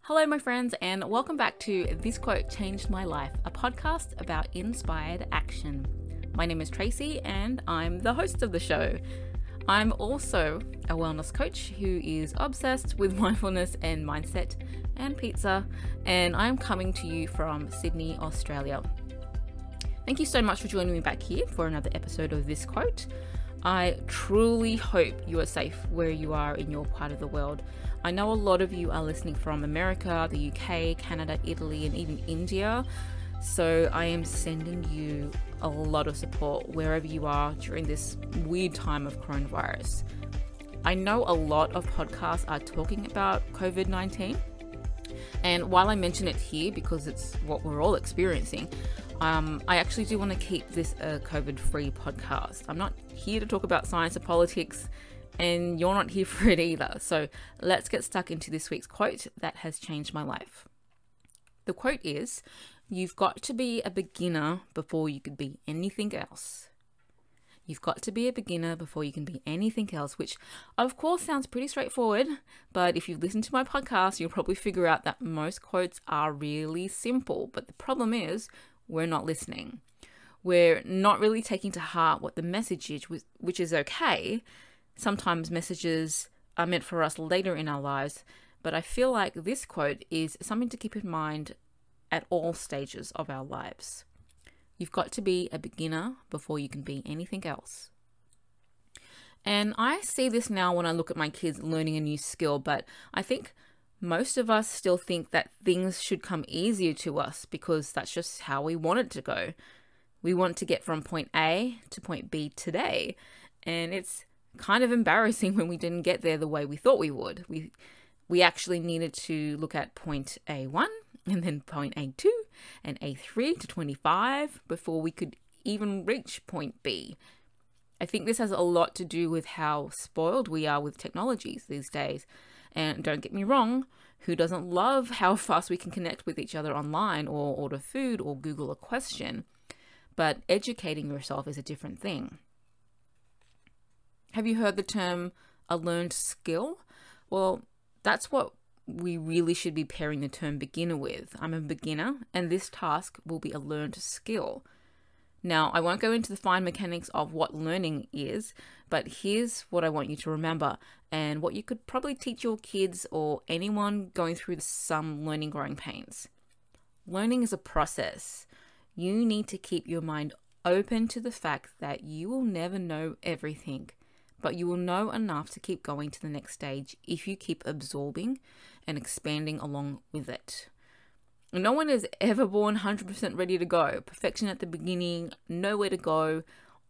Hello, my friends, and welcome back to This Quote Changed My Life, a podcast about inspired action. My name is Tracy, and I'm the host of the show. I'm also a wellness coach who is obsessed with mindfulness and mindset and pizza, and I'm coming to you from Sydney, Australia. Thank you so much for joining me back here for another episode of This Quote. I truly hope you are safe where you are in your part of the world. I know a lot of you are listening from America, the UK, Canada, Italy, and even India. So I am sending you a lot of support wherever you are during this weird time of coronavirus. I know a lot of podcasts are talking about COVID-19. And while I mention it here because it's what we're all experiencing, I actually do want to keep this a COVID-free podcast. I'm not here to talk about science or politics, and you're not here for it either. So let's get stuck into this week's quote that has changed my life. The quote is, "You've got to be a beginner before you could be anything else." You've got to be a beginner before you can be anything else, which of course sounds pretty straightforward, but if you've listened to my podcast, you'll probably figure out that most quotes are really simple. But the problem is, we're not listening. We're not really taking to heart what the message is, which is okay. Sometimes messages are meant for us later in our lives, but I feel like this quote is something to keep in mind at all stages of our lives. You've got to be a beginner before you can be anything else. And I see this now when I look at my kids learning a new skill, but I think most of us still think that things should come easier to us because that's just how we want it to go. We want to get from point A to point B today, and it's kind of embarrassing when we didn't get there the way we thought we would. We actually needed to look at point A1 and then point A2 and A3 to 25 before we could even reach point B. I think this has a lot to do with how spoiled we are with technologies these days. And don't get me wrong, who doesn't love how fast we can connect with each other online or order food or Google a question? But educating yourself is a different thing. Have you heard the term a learned skill? Well, that's what we really should be pairing the term beginner with. I'm a beginner, and this task will be a learned skill. Now, I won't go into the fine mechanics of what learning is, but here's what I want you to remember and what you could probably teach your kids or anyone going through some learning growing pains. Learning is a process. You need to keep your mind open to the fact that you will never know everything, but you will know enough to keep going to the next stage if you keep absorbing and expanding along with it. No one is ever born 100% ready to go. Perfection at the beginning, nowhere to go,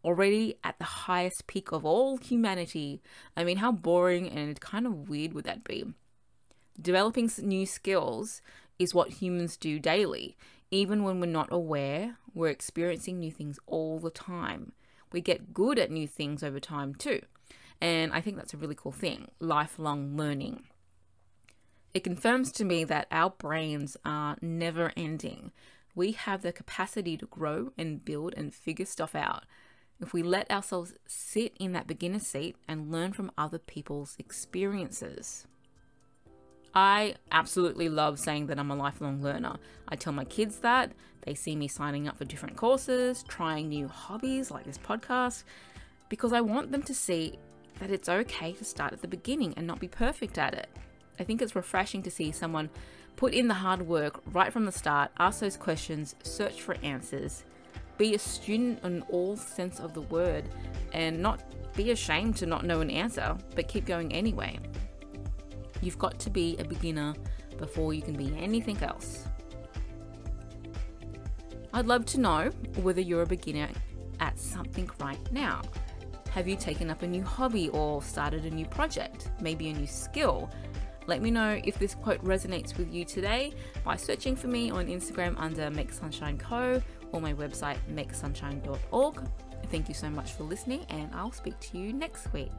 already at the highest peak of all humanity. I mean, how boring and kind of weird would that be? Developing new skills is what humans do daily. Even when we're not aware, we're experiencing new things all the time. We get good at new things over time too. And I think that's a really cool thing, lifelong learning. It confirms to me that our brains are never ending. We have the capacity to grow and build and figure stuff out if we let ourselves sit in that beginner seat and learn from other people's experiences. I absolutely love saying that I'm a lifelong learner. I tell my kids that. They see me signing up for different courses, trying new hobbies like this podcast, because I want them to see that it's okay to start at the beginning and not be perfect at it. I think it's refreshing to see someone put in the hard work right from the start, ask those questions, search for answers, be a student in all sense of the word, and not be ashamed to not know an answer, but keep going anyway. You've got to be a beginner before you can be anything else. I'd love to know whether you're a beginner at something right now. Have you taken up a new hobby or started a new project, maybe a new skill? Let me know if this quote resonates with you today by searching for me on Instagram under Make Sunshine Co. or my website makesunshine.org. Thank you so much for listening, and I'll speak to you next week.